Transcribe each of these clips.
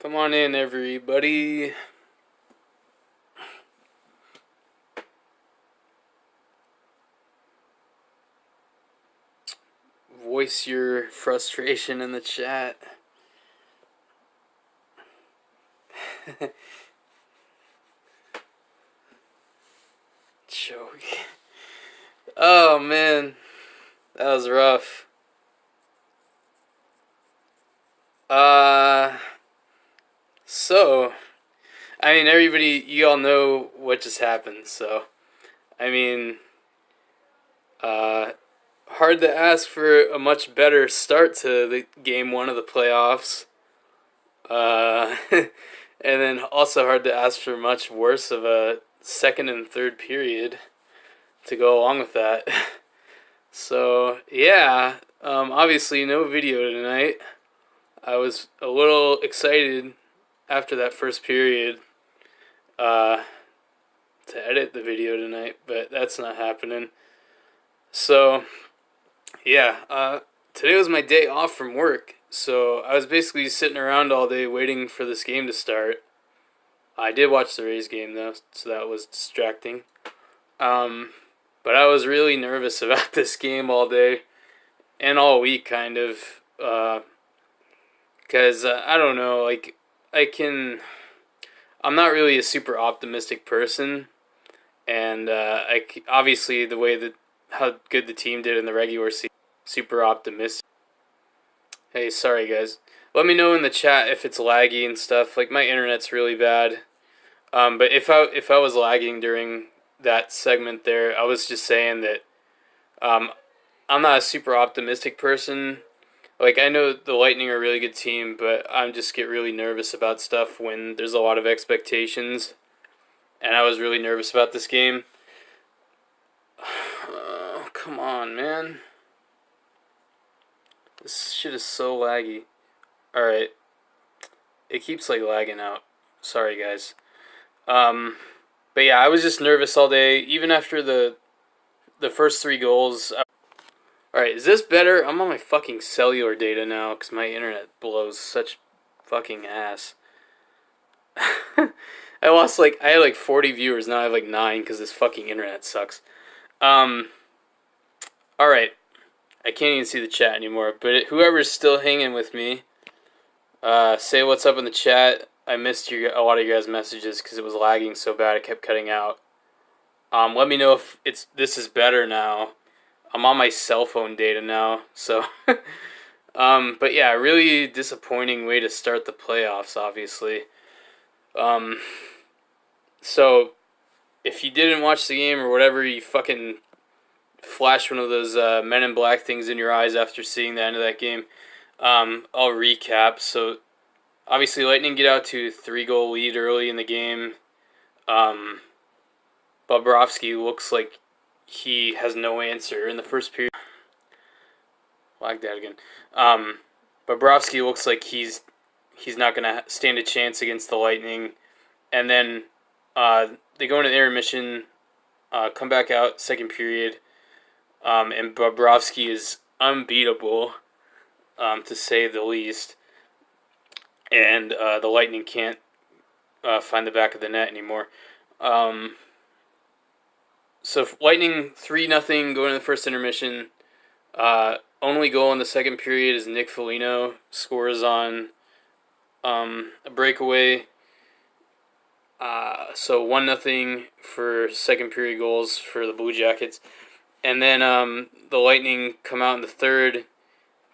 Come on in, everybody. Voice your frustration in the chat. Joke. Oh man, that was rough. So, I mean, everybody, you all know what just happened, so, I mean, hard to ask for a much better start to the game one of the playoffs. And then also hard to ask for much worse of a second and third period to go along with that. So, yeah, obviously no video tonight. I was a little excited after that first period to edit the video tonight, but that's not happening. So, yeah, today was my day off from work, so I was basically sitting around all day waiting for this game to start. I did watch the Rays game, though, so that was distracting. But I was really nervous about this game all day and all week, kind of, because I don't know, like, I'm not really a super optimistic person, and obviously the way that how good the team did in the regular season, super optimistic. Hey, sorry guys. Let me know in the chat if it's laggy and stuff. Like, my internet's really bad. But if I was lagging during that segment there, I was just saying that I'm not a super optimistic person. Like, I know the Lightning are a really good team, but I just get really nervous about stuff when there's a lot of expectations. And I was really nervous about this game. Oh, come on, man. This shit is so laggy. Alright. It keeps, like, lagging out. Sorry, guys. But yeah, I was just nervous all day. Even after the first 3 goals. Alright, is this better? I'm on my fucking cellular data now because my internet blows such fucking ass. I had like 40 viewers, now I have like 9 because this fucking internet sucks. Alright. I can't even see the chat anymore, but whoever's still hanging with me, say what's up in the chat. I missed a lot of your guys' messages because it was lagging so bad it kept cutting out. Let me know if this is better now. I'm on my cell phone data now, so but yeah, really disappointing way to start the playoffs, obviously. So if you didn't watch the game or whatever, you fucking flash one of those Men in Black things in your eyes after seeing the end of that game. I'll recap. So obviously Lightning get out to a 3-goal lead early in the game. Bobrovsky looks like he has no answer in the first period. Like that again. Bobrovsky looks like he's not gonna stand a chance against the Lightning, and then they go into intermission, come back out second period, and Bobrovsky is unbeatable, to say the least, and the Lightning can't find the back of the net anymore. So Lightning 3-0 going to the first intermission. Only goal in the second period is Nick Foligno scores on a breakaway. So 1-0 for second period goals for the Blue Jackets. And then the Lightning come out in the third.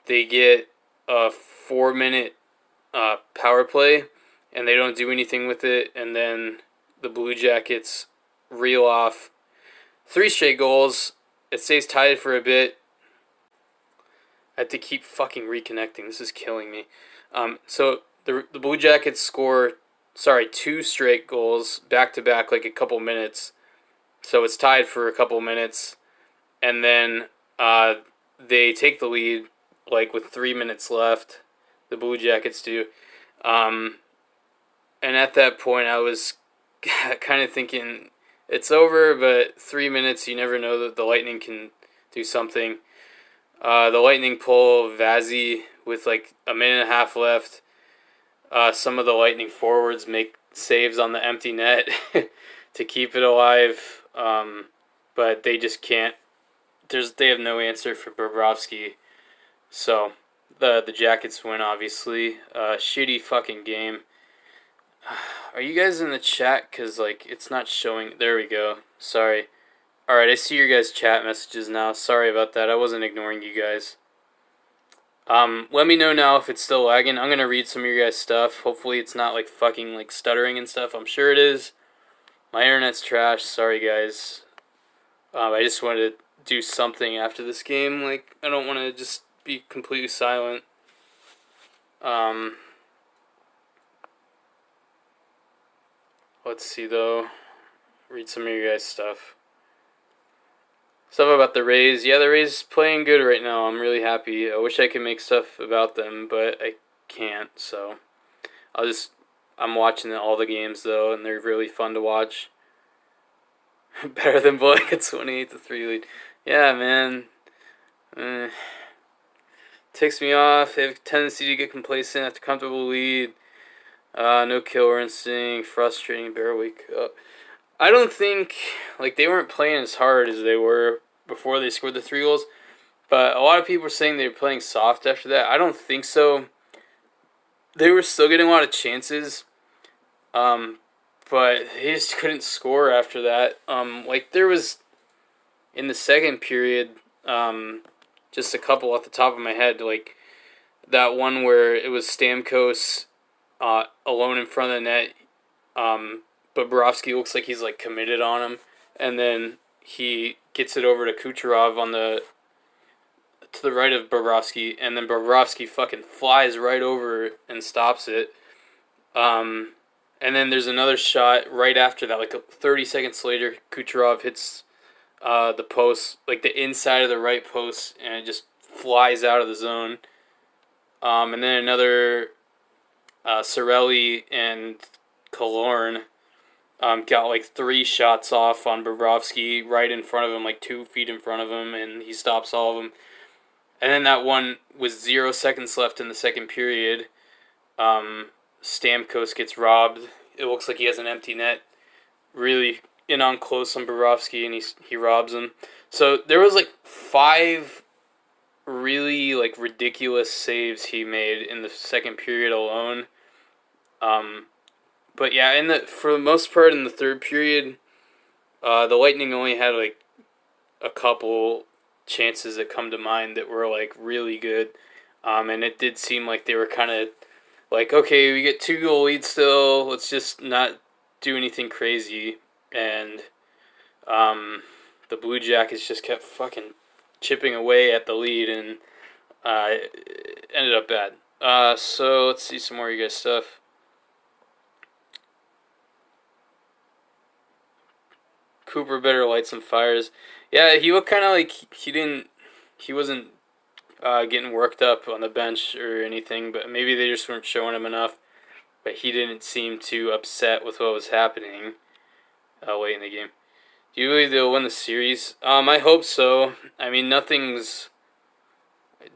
They get a 4-minute power play, and they don't do anything with it. And then the Blue Jackets reel off 3 straight goals. It stays tied for a bit. I have to keep fucking reconnecting. This is killing me. So the Blue Jackets score, 2 straight goals back to back, like a couple minutes. So it's tied for a couple minutes, and then they take the lead, like with 3 minutes left. The Blue Jackets do, and at that point, I was kind of thinking it's over. But 3 minutes, you never know that the Lightning can do something. The Lightning pull Vazzy with like a minute and a half left. some of the Lightning forwards make saves on the empty net to keep it alive, but they just can't. They have no answer for Bobrovsky, so the Jackets win. Obviously, shitty fucking game. Are you guys in the chat? Cause like it's not showing. There we go. Sorry. All right, I see your guys' chat messages now. Sorry about that. I wasn't ignoring you guys. Let me know now if it's still lagging. I'm gonna read some of your guys' stuff. Hopefully it's not like fucking like stuttering and stuff. I'm sure it is. My internet's trash. Sorry guys. I just wanted to do something after this game. Like I don't want to just be completely silent. Let's see though. Read some of your guys' stuff. Stuff about the Rays. Yeah, the Rays playing good right now. I'm really happy. I wish I could make stuff about them, but I can't. So I'm watching all the games though, and they're really fun to watch. Better than blowing a 28-3 lead. Yeah, man. Ticks me off. They have a tendency to get complacent after comfortable lead. No killer instinct. Frustrating. Bear wake up. I don't think like they weren't playing as hard as they were before they scored the 3 goals. But a lot of people were saying they were playing soft after that. I don't think so. They were still getting a lot of chances. But they just couldn't score after that. Like there was in the second period, just a couple off the top of my head, like that one where it was Stamkos alone in front of the net. Bobrovsky looks like he's like committed on him, and then he gets it over to Kucherov to the right of Bobrovsky, and then Bobrovsky fucking flies right over and stops it. And then there's another shot right after that, like 30 seconds later, Kucherov hits the post, like the inside of the right post, and it just flies out of the zone. And then another Cirelli and Killorn got like 3 shots off on Bobrovsky right in front of him, like 2 feet in front of him, and he stops all of them. And then that one with 0 seconds left in the second period, Stamkos gets robbed. It looks like he has an empty net, really in on close on Bobrovsky, and he robs him. So there was like 5 really like ridiculous saves he made in the second period alone. But yeah, for the most part in the third period, the Lightning only had like a couple chances that come to mind that were like really good, and it did seem like they were kind of like, okay, we get 2-goal lead still. Let's just not do anything crazy, and the Blue Jackets just kept fucking chipping away at the lead, and it ended up bad. So let's see some more of you guys' stuff. Cooper better light some fires. Yeah, he looked kind of like he wasn't getting worked up on the bench or anything, but maybe they just weren't showing him enough. But he didn't seem too upset with what was happening late in the game. Do you believe they'll win the series? I hope so. I mean,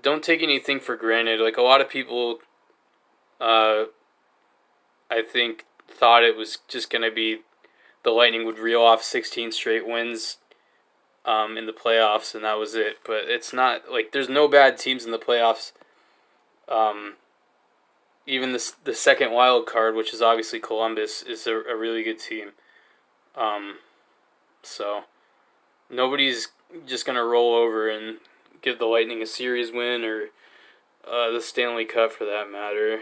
don't take anything for granted. Like a lot of people, I think thought it was just gonna be the Lightning would reel off 16 straight wins in the playoffs, and that was it. But it's not like there's no bad teams in the playoffs. Even the second wild card, which is obviously Columbus, is a really good team. So nobody's just gonna roll over and give the Lightning a series win or the Stanley Cup for that matter.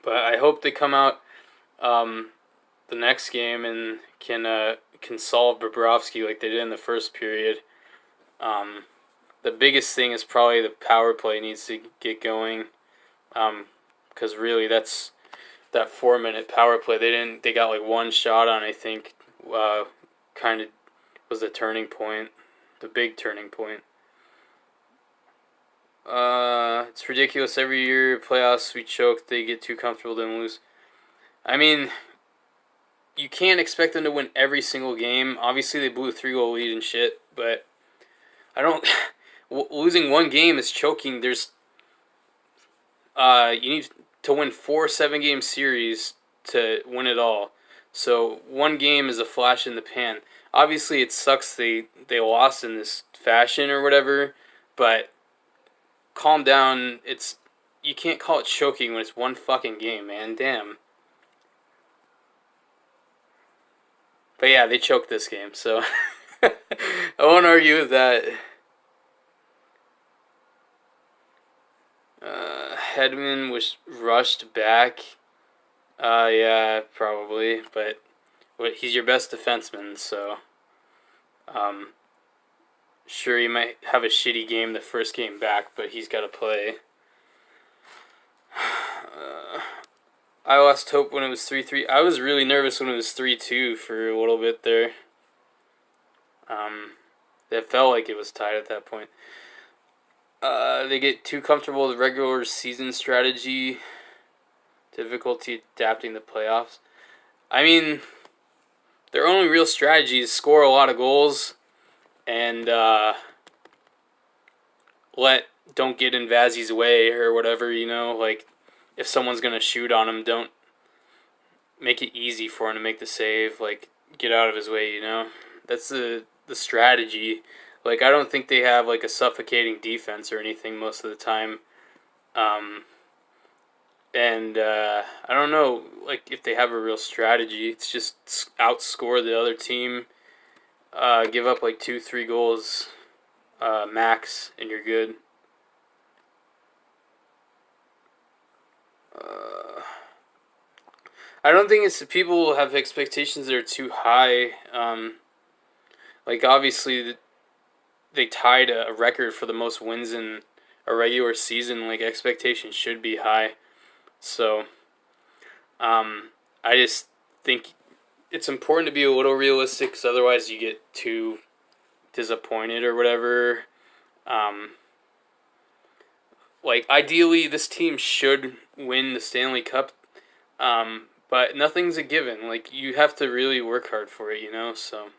But I hope they come out the next game and can solve Bobrovsky like they did in the first period. The biggest thing is probably the power play needs to get going, because really that's that 4-minute power play. They got like 1 shot on. I think kind of was the turning point, the big turning point. It's ridiculous. Every year playoffs we choke. They get too comfortable, then lose. I mean, you can't expect them to win every single game. Obviously, they blew a 3-goal lead and shit, but I don't. Losing 1 game is choking. you need to win 4 7 game series to win it all. So one game is a flash in the pan. Obviously, it sucks they lost in this fashion or whatever, but calm down. It's you can't call it choking when it's one fucking game, man. Damn. But yeah, they choked this game, so I won't argue with that. Hedman was rushed back. Yeah, probably, but he's your best defenseman, so sure he might have a shitty game the first game back, but he's got to play. I lost hope when it was 3-3. I was really nervous when it was 3-2 for a little bit there. It felt like it was tied at that point. They get too comfortable with regular season strategy. Difficulty adapting the playoffs. I mean, their only real strategy is score a lot of goals and don't get in Vazzy's way or whatever, you know, like if someone's going to shoot on him, don't make it easy for him to make the save, like get out of his way, you know. That's the strategy. Like I don't think they have like a suffocating defense or anything most of the time. And I don't know, like if they have a real strategy. It's just outscore the other team, give up like 2-3 goals max, and you're good. I don't think it's people have expectations that are too high. Like obviously, they tied a record for the most wins in a regular season. Like expectations should be high. So, I just think it's important to be a little realistic, because otherwise you get too disappointed or whatever. Like ideally, this team should win the Stanley Cup, but nothing's a given. Like you have to really work hard for it, you know. So,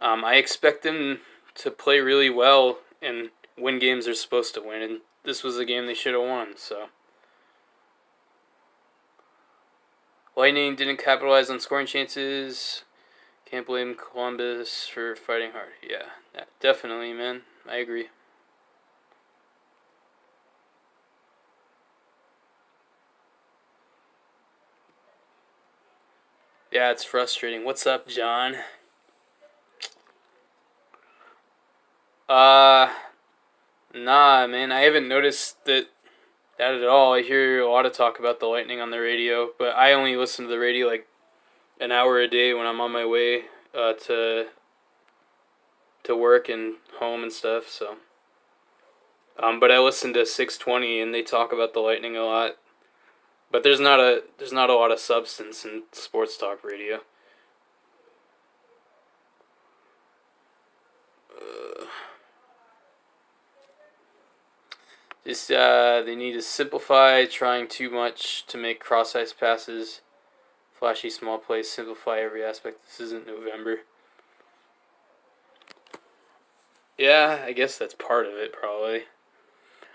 I expect them to play really well and win games they're supposed to win, and this was a game they should have won. So. Lightning didn't capitalize on scoring chances. Can't blame Columbus for fighting hard. Yeah, definitely, man. I agree. Yeah, it's frustrating. What's up, John? Nah, man. I haven't noticed that at all. I hear a lot of talk about the Lightning on the radio, but I only listen to the radio like an hour a day when I'm on my way to work and home and stuff. So, but I listen to 620 and they talk about the Lightning a lot. But there's not a lot of substance in sports talk radio. They need to simplify trying too much to make cross-ice passes, flashy small plays, simplify every aspect. This isn't November. Yeah, I guess that's part of it, probably.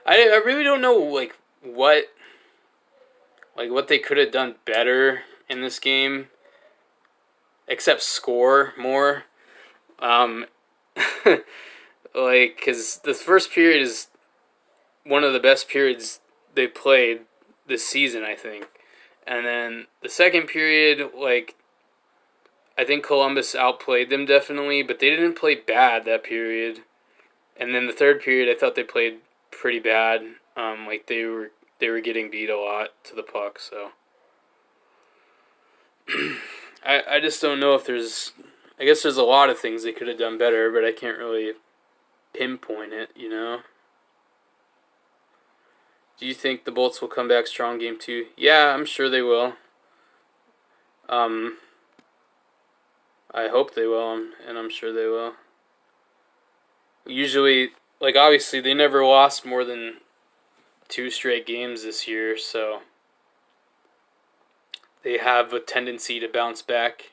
I really don't know, like, what they could have done better in this game, except score more. Like, because the first period is one of the best periods they played this season, I think. And then the second period, like, I think Columbus outplayed them definitely, but they didn't play bad that period. And then the third period, I thought they played pretty bad. Like they were getting beat a lot to the puck. So I just don't know if there's. I guess there's a lot of things they could have done better, but I can't really pinpoint it. You know. Do you think the Bolts will come back strong game 2? Yeah, I'm sure they will. I hope they will, and I'm sure they will. Usually, like, obviously, they never lost more than 2 straight games this year, so they have a tendency to bounce back.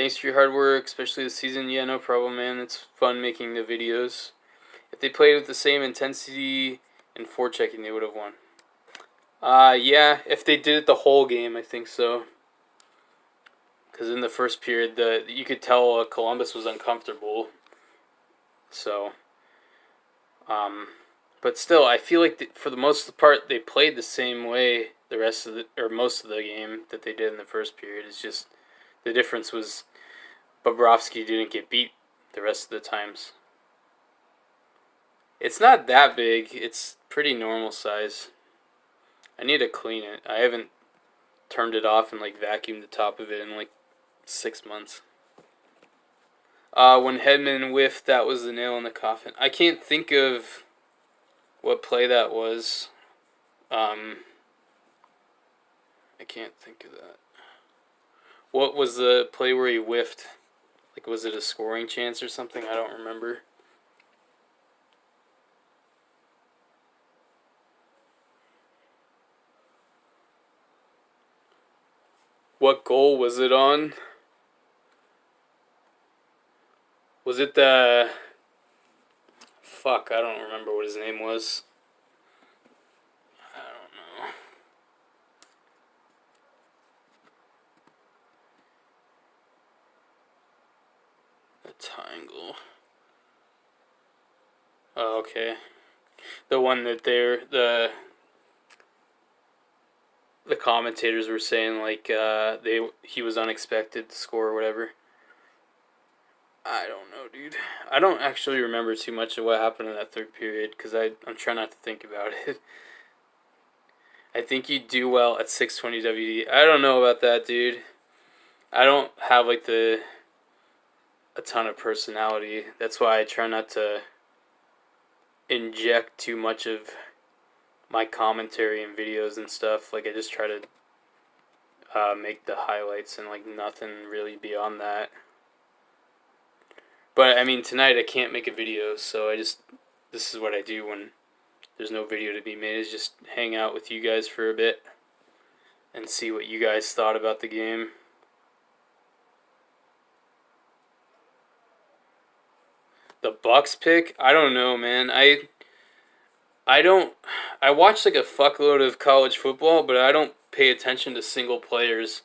Thanks for your hard work, especially this season. Yeah, no problem, man. It's fun making the videos. If they played with the same intensity and forechecking, they would have won. Yeah, if they did it the whole game, I think so. Because in the first period, you could tell Columbus was uncomfortable. So, but still, I feel like for the most part, they played the same way the rest of most of the game that they did in the first period. It's just the difference was Bobrovsky didn't get beat the rest of the times. It's not that big. It's pretty normal size. I need to clean it. I haven't turned it off and like vacuumed the top of it in like 6 months. When Hedman whiffed, that was the nail in the coffin. I can't think of what play that was. I can't think of that. What was the play where he whiffed? Like, was it a scoring chance or something? I don't remember. What goal was it on? Was it the... Fuck, I don't remember what his name was. I don't know. The triangle. Oh, okay. The one that the commentators were saying like he was unexpected to score or whatever. I don't know, dude. I don't actually remember too much of what happened in that third period because I'm trying not to think about it. I think you do well at 620 WD. I don't know about that, dude. I don't have like a ton of personality. That's why I try not to inject too much of my commentary and videos and stuff. Like I just try to make the highlights and like nothing really beyond that. But I mean, tonight I can't make a video, so this is what I do when there's no video to be made, is just hang out with you guys for a bit and see what you guys thought about the game. The Bucks pick? I don't know, man. I watch like a fuckload of college football, but I don't pay attention to single players.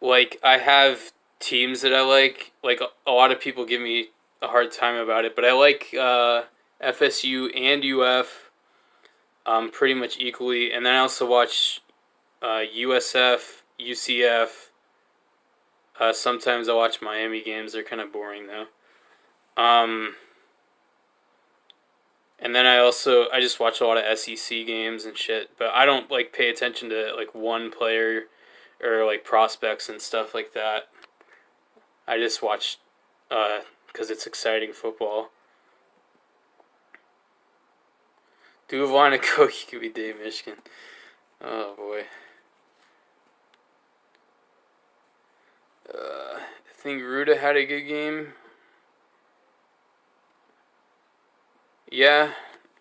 Like I have teams that I like. Like a lot of people give me a hard time about it, but I like FSU and UF pretty much equally, and then I also watch USF, UCF. Sometimes I watch Miami games. They're kind of boring though. And then I just watch a lot of SEC games and shit, but I don't like pay attention to like one player or like prospects and stuff like that. I just watch because it's exciting football. Do want to go? You could be Dave Michigan. Oh boy. I think Ruda had a good game. Yeah,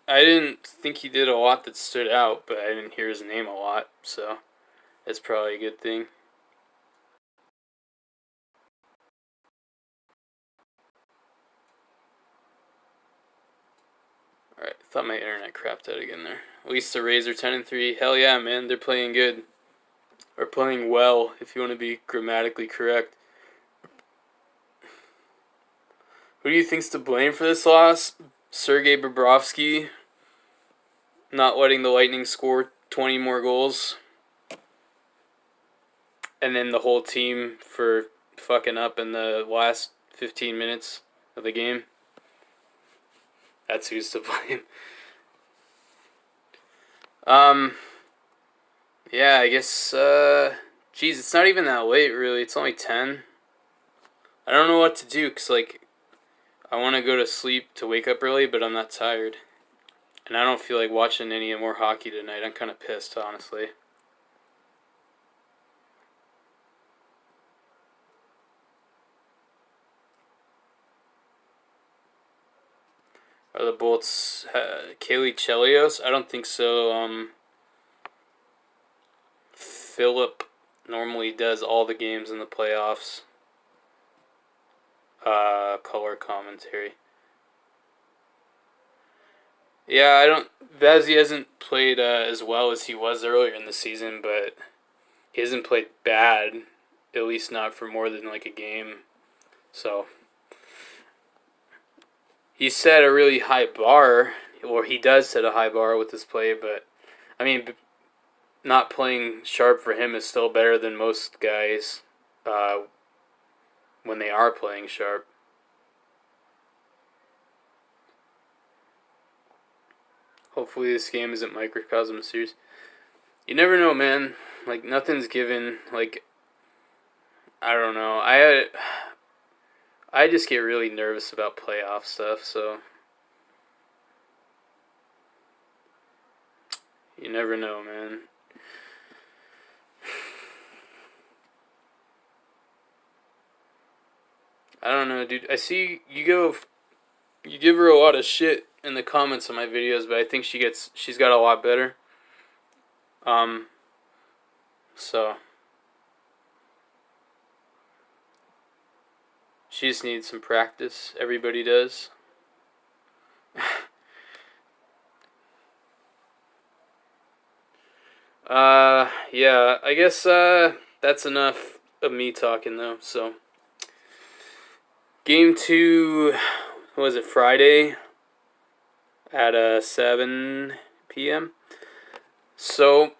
I didn't think he did a lot that stood out, but I didn't hear his name a lot, so that's probably a good thing. Alright, I thought my internet crapped out again there. At least the Rays are 10-3. Hell yeah, man, they're playing good. Or playing well, if you want to be grammatically correct. Who do you think's to blame for this loss? Sergei Bobrovsky not letting the Lightning score 20 more goals. And then the whole team for fucking up in the last 15 minutes of the game. That's who's to blame. Yeah, I guess, geez, it's not even that late, really. It's only 10. I don't know what to do, because, like, I want to go to sleep to wake up early, but I'm not tired. And I don't feel like watching any more hockey tonight. I'm kind of pissed, honestly. Are the Bolts Kaylee Chelios? I don't think so. Philip normally does all the games in the playoffs. Color commentary. Yeah, I don't. Vazzy hasn't played as well as he was earlier in the season, but he hasn't played bad. At least not for more than like a game. So he set a really high bar, or he does set a high bar with his play. But I mean, not playing sharp for him is still better than most guys when they are playing sharp. Hopefully this game isn't Microcosm Series. You never know, man. Like, nothing's given. Like, I don't know. I just get really nervous about playoff stuff, so you never know, man. I don't know, dude. I see you give her a lot of shit in the comments on my videos, but I think she's got a lot better. So she just needs some practice. Everybody does. Yeah, I guess that's enough of me talking though. So game 2, what was it, Friday at 7 p.m. So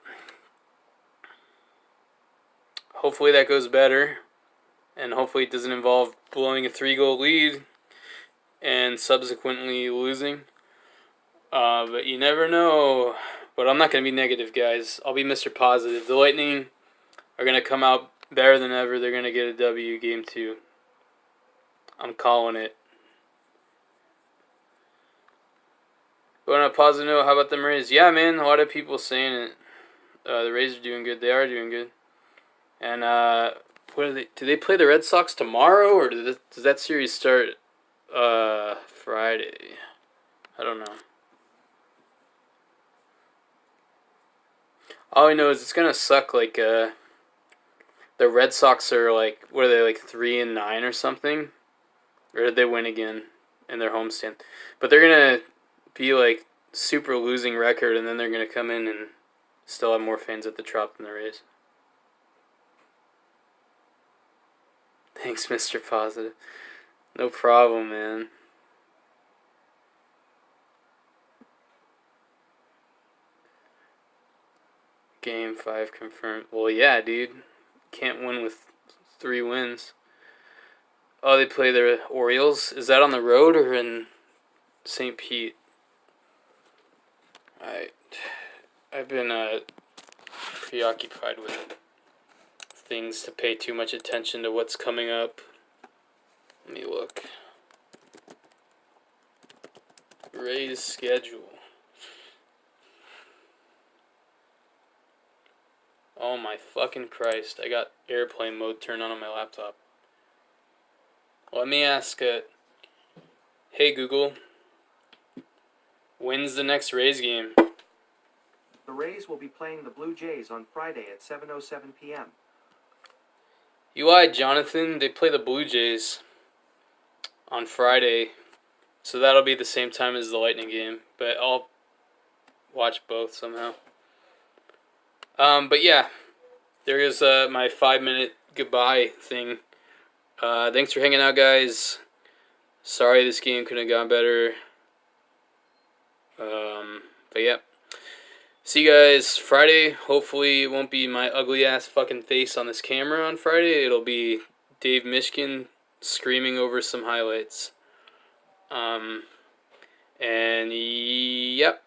hopefully that goes better, and hopefully it doesn't involve blowing a 3-goal lead and subsequently losing. But you never know. But I'm not going to be negative, guys. I'll be Mr. Positive. The Lightning are going to come out better than ever. They're going to get a W game 2. I'm calling it. But on a positive note, how about them Rays? Yeah, man, a lot of people saying it. The Rays are doing good. They are doing good. And what are they? Do they play the Red Sox tomorrow, or does that series start Friday? I don't know. All I know is it's gonna suck. Like the Red Sox are like, what are they, like 3-9 or something, or did they win again in their homestand? But they're gonna be like super losing record, and then they're gonna come in and still have more fans at the Trop than the Rays. Thanks, Mr. Positive. No problem, man. Game 5 confirmed. Well, yeah, dude. Can't win with 3 wins. Oh, they play the Orioles? Is that on the road or in St. Pete? I've been preoccupied with things to pay too much attention to what's coming up. Let me look. Rays schedule. Oh my fucking Christ. I got airplane mode turned on my laptop. Let me ask hey Google, when's the next Rays game? The Rays will be playing the Blue Jays on Friday at 7:07 p.m. You lied, Jonathan. They play the Blue Jays on Friday, so that'll be the same time as the Lightning game, but I'll watch both somehow. But yeah, there is my 5-minute goodbye thing. Thanks for hanging out, guys. Sorry this game couldn't have gone better. But yeah. See you guys Friday. Hopefully it won't be my ugly ass fucking face on this camera on Friday. It'll be Dave Mishkin screaming over some highlights. And yep.